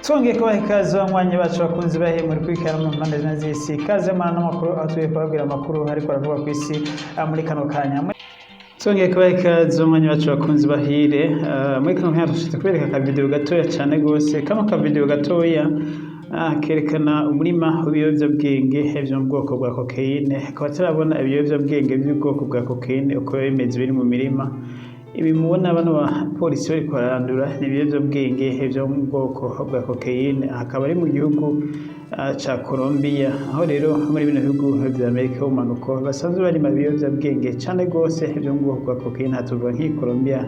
Twongeye kubaha ikaze abanywanyi bacu bakunzi bahe muri kwikana mu mpande z'isi ikaze mana n'amakuru atuye kubabwira amakuru ariko aravuga ku isi muri kano kanya. Twongeye kubaha ikaze abanywanyi bacu bakunzi bahire muri kano kanya dushitse kubereka ka video gatoya cyane gose. Kano ka video gatoya kerekana umurima w'ibiyobyabwenge byo mu bwoko bwa cocaine. Akaba turabona ibiyobyabwenge by'ubwoko bwa cocaine uko bimeze biri mu mirima. Ibi mubona bano bapolisi bari kwarandura n'ibiyobyabwenge byo mu bwoko bwa cocaine, akaba ari mu gihugu ca Colombia, aho rero muri bino bihugu vya Amerika y'ubumanuko basanzwe bari mu biyobyabwenge cyane gose byo mu bwoko bwa cocaine, hatuvuga nk'i Colombia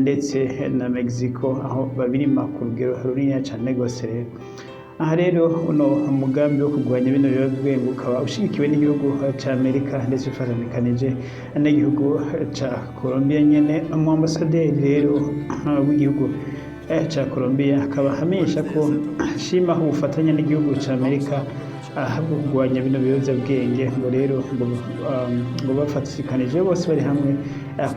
ndetse na Mexico, aho babirima ku rugero runini cyane gose. Rero aha rero uno umugambi wo kurwanya bino biyobyabwenge ukaba ushigikiwe n'igihugu ca Amerika ndetse ufatanikanije n'igihugu ca Colombia nyene. Umuambasaderi rero w'igihugu ca Colombia akaba hamenyesha ko ashima ubufatanye n'igihugu ca Amerika bwo kurwanya bino biyobyabwenge, ngo rero ngo bafatikanije bose bari hamwe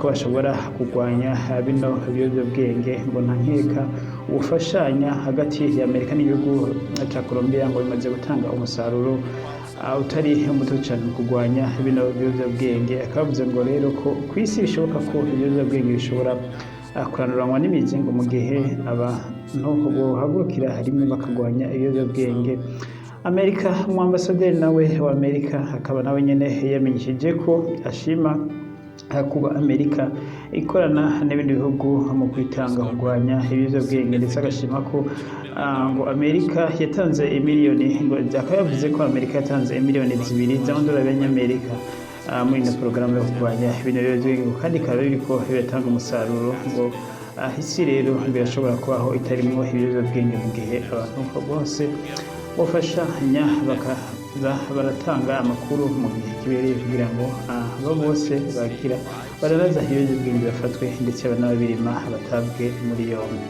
ko bashobora kurwanya bino biyobyabwenge. Ngo nta nkeka ubufashanya hagati ya Amerika n'igihugu ca Colombia ngo bimaze gutanga umusaruro utari muto cyane mu kurwanya bino biyobyabwenge. Akavuze ngo rero ko ku isi bishoboka ko ibiyobyabwenge bishobora kuranduranwa n'imizi ngo mu gihe abantu bohagurukira rimwe bakarwanya ibiyobyabwenge. Amerika, umuambasaderi nawe wa Amerika akaba nawe nyene yamenyesheje ko ashima kuba Amerika ikorana n'ibindi bihugu mu kwitanga kurwanya ibiyobyabwenge, ndetse agashima ko ngo Amerika yatanze imiliyoni, ngo akaba yavuze ko Amerika yatanze imiliyoni 2 z'amadolari y'Amerika muri ino porogaramu yo kurwanya bino biyobyabwenge, kandi ikaba biriko biratanga umusaruro. Ngo isi rero birashobora kubaho itarimwo ibiyobyabwenge mu gihe abantu bose bafashanya bakaza baratanga amakuru mu gihe kibereye kugira ngo abo bose bagira bararaza ibiyobyabwenge bafatwe ndetse banabirima batabwe muri yombi.